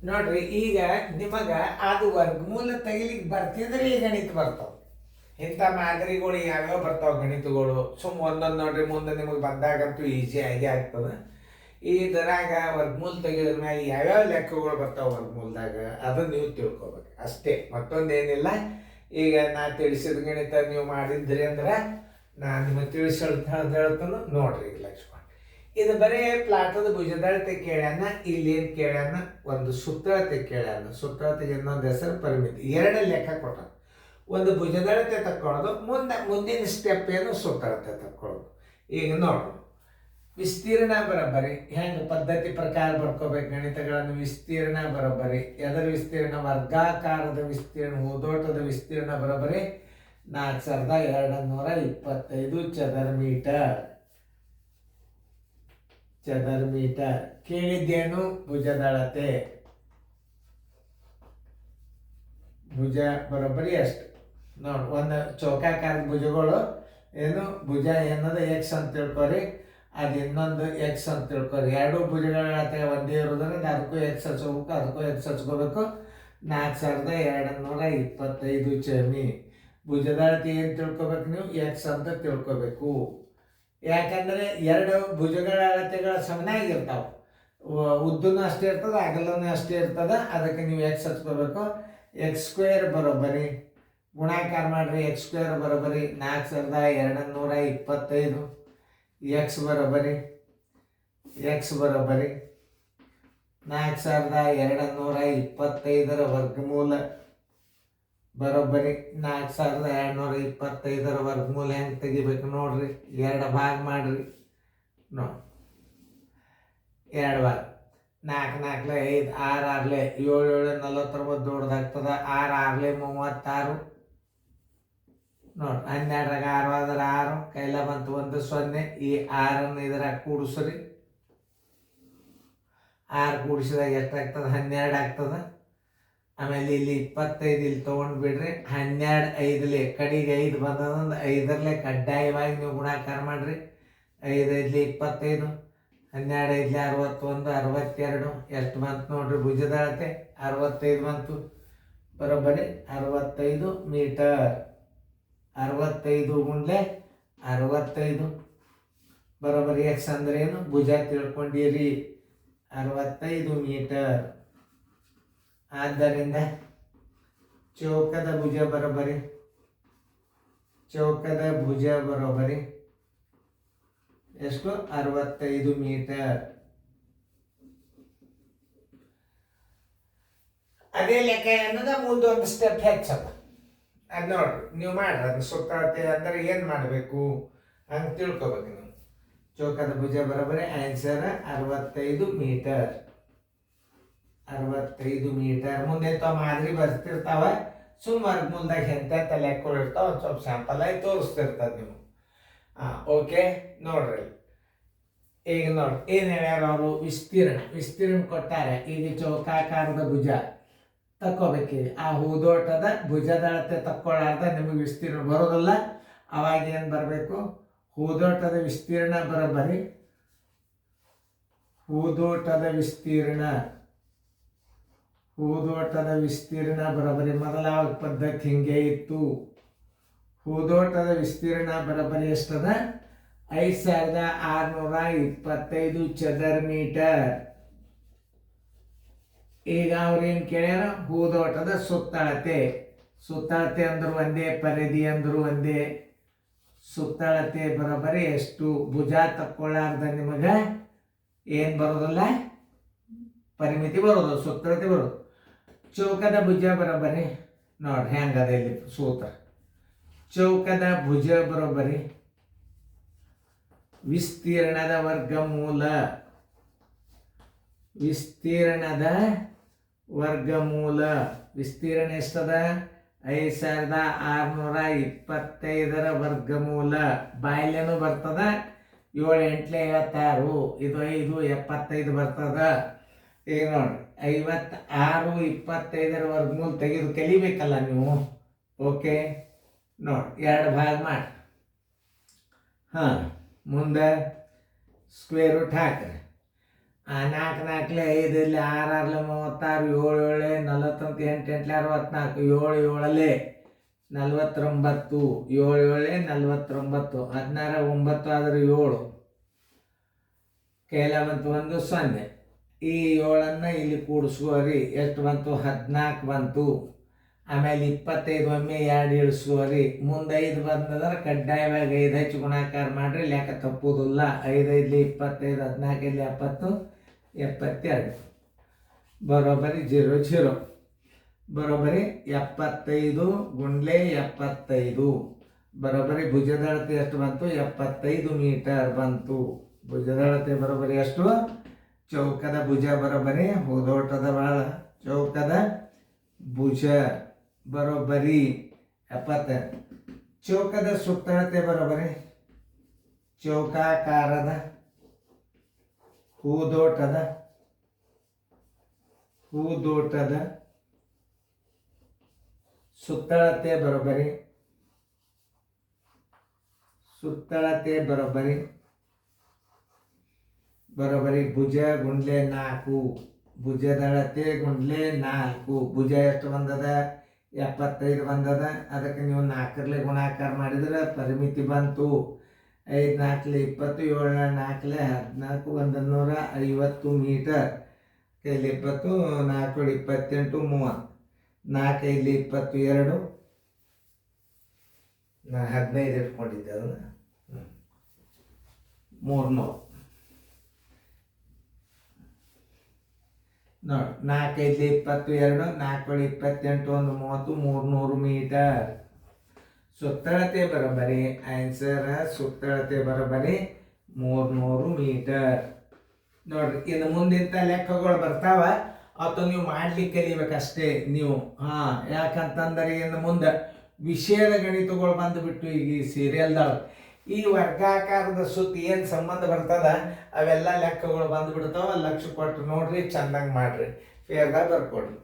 ನೋಡ್ರಿ ಈಗ ನಿಮಗ ಅದು ವರ್ಗಮೂಲ ತೆಗಿಲಿಕ್ಕೆ ಬರ್ತಿದ್ರೆ ಈ ಗಣಿತ ಬರ್ತಾವ. ಇಂಥ ಮಾದರಿಗಳು ಯಾವ್ಯಾವ ಬರ್ತಾವ ಗಣಿತಗಳು ಒಂದೊಂದು ನೋಡ್ರಿ, ಮುಂದೆ ನಿಮಗೆ ಬಂದಾಗಂತೂ ಈಸಿ ಆಗಿ ಆಗ್ತದೆ. ಇದರಾಗ ವರ್ಗಮೂಲ ತೆಗೆದ್ರ ಮೇಲೆ ಯಾವ್ಯಾವ ಲೆಕ್ಕಗಳು ಬರ್ತಾವ ವರ್ಗಮೂಲದಾಗ ಅದನ್ನು ನೀವು ತಿಳ್ಕೊಬೇಕು ಅಷ್ಟೇ, ಮತ್ತೊಂದೇನಿಲ್ಲ. ಈಗ ನಾ ತಿಳಿಸಿದ ಗಣಿತ ನೀವು ಮಾಡಿದ್ರಿ ಅಂದ್ರೆ ನಾನು ನಿಮಗೆ ತಿಳಿಸಿ ಹೇಳ್ತಾನೆ ನೋಡ್ರಿ. ಈಗ ಲಕ್ಷ್ಮಣ ಇದು ಬರೀ ಪ್ಲಾಟದ ಭುಜದಳತೆ ಕೇಳ್ಯಾನ, ಇಲ್ಲೇನು ಕೇಳ್ಯಾನ, ಒಂದು ಸುತ್ತಳತೆ ಕೇಳ್ಯಾನ. ಸುತ್ತಳತೆಗೆ ಇನ್ನೊಂದು ಹೆಸರು ಪರಿಮಿತಿ. ಎರಡು ಲೆಕ್ಕ ಕೊಟ್ಟ, ಒಂದು ಭುಜದಳತೆ ತಕ್ಕೊಳ್ಳೋದು, ಮುಂದಿನ ಸ್ಟೆಪ್ ಏನು ಸುತ್ತಳತೆ ತಕ್ಕೊಳ್ಳೋದು. ಈಗ ನೋಡು, ವಿಸ್ತೀರ್ಣ ಬರೋಬ್ಬರಿ ಹೆಂಗೆ ಪದ್ಧತಿ ಪ್ರಕಾರ ಬರ್ಕೋಬೇಕು ಗಣಿತಗಳನ್ನು. ವಿಸ್ತೀರ್ಣ ಬರೋಬ್ಬರಿ ಎದರ ವಿಸ್ತೀರ್ಣ? ವರ್ಗಾಕಾರದ ವಿಸ್ತೀರ್ಣ, ಹೂದೋಟದ ವಿಸ್ತೀರ್ಣ ಬರೋಬ್ಬರಿ 4225 ಚದರ ಮೀಟರ್. ಕೇಳಿದ್ದೇನು? ಭುಜದಳತೆ. ಭುಜ ಬರೋಬ್ಬರಿ ಅಷ್ಟು ನೋಡಿ. ಒಂದು ಚೌಕಾಕಾರದ ಭುಜಗಳು ಏನು ಭುಜ ಏನದು ಎಕ್ಸ್ ಅಂತ ತಿಳ್ಕೊರಿ, ಅದು ಇನ್ನೊಂದು ಎಕ್ಸ್ ಅಂತ ತಿಳ್ಕೊರಿ. ಎರಡು ಭುಜಗಳ ಅಳತೆ ಒಂದೇ ಇರೋದ್ರಿಂದ ಅದಕ್ಕೂ ಎಕ್ಸ್ ಹಚ್ಕೋಬೇಕು, ಅದಕ್ಕೂ ಎಕ್ಸ್ ಹಚ್ಕೋಬೇಕು. 4225 ಚಮಿ. ಭುಜದಳತೆ ಏನು ತಿಳ್ಕೊಬೇಕು ನೀವು? ಎಕ್ಸ್ ಅಂತ ತಿಳ್ಕೊಬೇಕು. ಯಾಕಂದರೆ ಎರಡು ಭುಜಗಳ ಅಳತೆಗಳ ಸಮನಾಗಿರ್ತಾವೆ. ಉದ್ದನೂ ಅಷ್ಟೇ ಇರ್ತದೆ, ಅಗಲನೂ ಅಷ್ಟೇ ಇರ್ತದೆ. ಅದಕ್ಕೆ ನೀವು ಎಕ್ಸ್ ಹಚ್ಕೋಬೇಕು. ಎಕ್ಸ್ ಸ್ಕ್ವೇರ್ ಬರೋಬ್ಬರಿ ಗುಣಾಕಾರ ಮಾಡಿರಿ. ಎಕ್ಸ್ ಸ್ಕ್ವೇರ್ ಬರೋಬ್ಬರಿ 4225. ಎಕ್ಸ್ ಬರೋಬ್ಬರಿ 4225 ವರ್ಗಮೂಲ ಬರೋಬ್ಬರಿ 4225 ವರ್ಗಮೂಲ ಹೆಂಗೆ ತೆಗಿಬೇಕು ನೋಡ್ರಿ. ಎರಡು ಭಾಗ ಮಾಡಿರಿ. ನೋಡಿ, ಎರಡು ಭಾಗ. 4 4 5 6 6 7 7 49 ದೊಡ್ಡದಾಗ್ತದೆ. 6 6 36 ನೋಡಿ. 12ರಾಗ 6 ಆದ್ರೆ 6 ಕೈಲ ಬಂತು 1 0. ಈ 6 ಇದರಾಗ ಕೂಡಿಸ್ರಿ. 6 ಕೂಡಿಸಿದಾಗ ಎಷ್ಟಾಗ್ತದೆ? 12 ಆಗ್ತದೆ. ಆಮೇಲೆ ಇಲ್ಲಿ 25 ಇಲ್ಲಿ ತೊಗೊಂಡು ಬಿಡ್ರಿ. 12 5 ಕಡೆಗೆ 5 ಬಂದದಂದ್ರೆ 5ರಲ್ಲೇ ಕಡ್ಡಾಯವಾಗಿ ನೀವು ಗುಣಾಕಾರ ಮಾಡಿರಿ. 5 5 25, 12 5 61, 62 ಎಷ್ಟು ಬಂತು ನೋಡ್ರಿ? ಭುಜದಳತೆ 65 ಬಂತು. ಬರೋಬ್ಬರಿ 65 ಮೀಟರ್. 65 ಗುಂಡ್ಲೆ 65 ಬರೋಬ್ಬರಿ. ಎಕ್ಸ್ ಅಂದ್ರೆ ಏನು? ಭುಜ ತಿಳ್ಕೊಂಡಿರಿ. 65 ಮೀಟರ್. ಆದ್ದರಿಂದ ಚೌಕದ ಭುಜ ಬರೋಬ್ಬರಿ ಎಷ್ಟು? 65 ಮೀಟರ್. ಅದೇ ಲೆಕ್ಕ ಅನ್ನೋದ ಮುಂದೊಂದು ಸ್ಟೆಪ್ ಹೆಚ್ಚದ. ಅದು ನೋಡ್ರಿ, ನೀವು ಮಾಡ್ರಿ. ಅದು ಸುತ್ತಳತೆ ಅಂದ್ರೆ ಏನು ಮಾಡಬೇಕು ಹಂಗೆ ತಿಳ್ಕೊಬೇಕು ನೀವು. ಚೌಕದ ಭುಜ ಬರೋಬ್ಬರಿ ಆನ್ಸರ್ 65 ಮೀಟರ್. 65 ಮೀಟರ್. ಮುಂದೆ ಮಾದರಿ ಬರ್ತಿರ್ತಾವ. ಸುಮಾರು ಮುಂದಾಗ ಎಂತೆಂಥ ಲೆಕ್ಕಗಳು ಇರ್ತಾವ, ಒಂದು ಸ್ವಲ್ಪ ಸ್ಯಾಂಪಲ್ ಆಗಿ ತೋರಿಸ್ತಿರ್ತದೆ ನೀವು. ಓಕೆ ನೋಡ್ರಿ. ಈಗ ನೋಡಿ ಏನು ಹೇಳ್ಯಾರ ಅವರು? ವಿಸ್ತೀರ್ಣ ಕೊಟ್ಟಾರೆ. ಈಗ ಚೌಕಾಕಾರದ ಭುಜ ತಕ್ಕೋಬೇಕೀಗ. ಆ ಹೂದೋಟದ ಭುಜದಳತೆ ತಕ್ಕೊಳ್ಳಾರ್ದ ನಿಮಗೆ ವಿಸ್ತೀರ್ಣ ಬರೋದಿಲ್ಲ. ಅವಾಗ ಏನು ಬರಬೇಕು? ಹೂದೋಟದ ವಿಸ್ತೀರ್ಣ ಬರೋಬ್ಬರಿ ಹೂದೋಟದ ವಿಸ್ತೀರ್ಣ ಬರೋಬ್ಬರಿ. ಮೊದಲ ಪದ್ಧತಿ ಹಿಂಗೆ ಇತ್ತು. ಹೂದೋಟದ ವಿಸ್ತೀರ್ಣ ಬರೋಬ್ಬರಿ ಎಷ್ಟದ? 5625 ಚದರ ಮೀಟರ್. ಈಗ ಅವ್ರೇನು ಕೇಳ್ಯಾರ? ಹೂದೋಟದ ಸುತ್ತಳತೆ ಅಂದ್ರು ಒಂದೇ, ಪರಿಧಿ ಅಂದ್ರು ಒಂದೇ. ಸುತ್ತಳತೆ ಬರೋಬ್ಬರಿ ಎಷ್ಟು? ಭುಜ ತಕ್ಕೊಳ್ಳಾರ್ದ ನಿಮಗೆ ಏನು ಬರೋದಿಲ್ಲ? ಪರಿಮಿತಿ ಬರೋದು, ಸುತ್ತಳತೆ ಬರೋದು. ಚೌಕದ ಭುಜ ಬರೋಬ್ಬರಿ ನೋಡ್ರಿ ಹೆಂಗದ ಇಲ್ಲಿ ಸೂತ್ರ. ಚೌಕದ ಭುಜ ಬರೋಬ್ಬರಿ ವಿಸ್ತೀರ್ಣದ ವರ್ಗಮೂಲ. ವಿಸ್ತೀರ್ಣ ಎಷ್ಟದ? 5625 ವರ್ಗಮೂಲ. ಬಾಯ್ಲೇನು ಬರ್ತದ? 7 8 56. ಇದು 5 75 ಬರ್ತದ. ಈಗ ನೋಡ್ರಿ 56 25 ವರ್ಗಮೂಲ ತೆಗೆದು ಕಲಿಬೇಕಲ್ಲ ನೀವು. ಓಕೆ ನೋಡಿ, ಎರಡು ಭಾಗ ಮಾಡಿ. ಮುಂದೆ ಸ್ಕ್ವೇರ್ ರೂಟ್ ಹಾಕ್ರಿ. ನಾಲ್ಕು ನಾಲ್ಕಲೆ 5 ಇಲ್ಲಿ 6 6 36 7 7 40 8 8 64 7 7 49 7 7 49 16 9 ಆದರೆ 7 ಕೈಲ ಬಂತು 1 0. ಈ 7 ಇಲ್ಲಿ ಕೂಡಿಸ್ಕೋರಿ ಎಷ್ಟು ಬಂತು 14 ಬಂತು. ಆಮೇಲೆ 25 ಒಮ್ಮೆ 2 ಇಳಿಸ್ಕೋರಿ. ಮುಂದೆ 5 ಬಂದ್ರೆ ಕಡ್ಡಾಯವಾಗಿ 5 ಹೆಚ್ಚು ಗುಣಾಕಾರ ಮಾಡ್ರಿ, ಲೆಕ್ಕ ತಪ್ಪುವುದಿಲ್ಲ. 5 5 25 14 70 72 ಬರೋಬ್ಬರಿ 0 0 ಬರೋಬ್ಬರಿ 75 ಗುಂಡ್ಲೆ 75 ಬರೋಬ್ಬರಿ ಭುಜದ ಅಳತೆ ಎಷ್ಟು ಬಂತು 75 ಮೀಟರ್ ಬಂತು. ಭುಜದ ಅಳತೆ ಬರೋಬ್ಬರಿ ಎಷ್ಟು ಚೌಕದ ಭುಜ ಬರೋಬ್ಬರಿ ಹೂದೋಟದ ಬಾಳ ಚೌಕದ ಭುಜ ಬರೋಬ್ಬರಿ 70. ಚೌಕದ ಸುತ್ತಳತೆ ಬರೋಬ್ಬರಿ ಚೌಕಾಕಾರದ ಹೂದೋಟದ ಸುತ್ತಳತೆ ಬರೋಬ್ಬರಿ ಭುಜ ಗುಂಡ್ಲೆ 4 ಭುಜದ ಅಳತೆ ಗುಂಡ್ಲೆ 4 ಭುಜ ಎಷ್ಟು ಬಂದದ 75 ಬಂದದ. ಅದಕ್ಕೆ ನೀವು 4 ಗುಣಾಕಾರ ಮಾಡಿದ್ರೆ ಪರಿಮಿತಿ ಬಂತು. 5 4 20 7 4 14 150 ಮೀಟರ್. ಕೈಲಿ 20 4 28 30 4 5 22 15 ಇಟ್ಕೊಂಡಿದ್ದೆ ಅದನ್ನು 300 ನೋಡಿ. 4 5 22 4 28 1 30 300 ಮೀಟರ್. ಸುತ್ತಳತೆ ಬರೋಬ್ಬರಿ ಆನ್ಸರ್ ಸುತ್ತಳತೆ ಬರೋಬ್ಬರಿ 300 ಮೀಟರ್. ನೋಡ್ರಿ, ಇನ್ನು ಮುಂದಿಂತ ಲೆಕ್ಕಗಳು ಬರ್ತಾವ, ಅದು ನೀವು ಮಾಡ್ಲಿಕ್ಕೆ ಕಲಿಬೇಕಷ್ಟೇ ನೀವು. ಯಾಕಂತಂದ್ರೆ ಇನ್ನು ಮುಂದೆ ವಿಷಯದ ಗಣಿತಗಳು ಬಂದುಬಿಟ್ಟು ಈಗ ಈ ಸೀರಿಯಲ್ದಾಗ ಈ ವರ್ಗಾಕಾರದ ಸುತ್ತ ಏನು ಸಂಬಂಧ ಬರ್ತದ ಅವೆಲ್ಲ ಲೆಕ್ಕಗಳು ಬಂದುಬಿಡ್ತಾವ. ಲಕ್ಷ ಕೊಟ್ಟು ನೋಡ್ರಿ, ಚಂದಂಗೆ ಮಾಡ್ರಿ, ಫೇರ್ದಾಗ ಬರ್ಕೊಡ್ರಿ.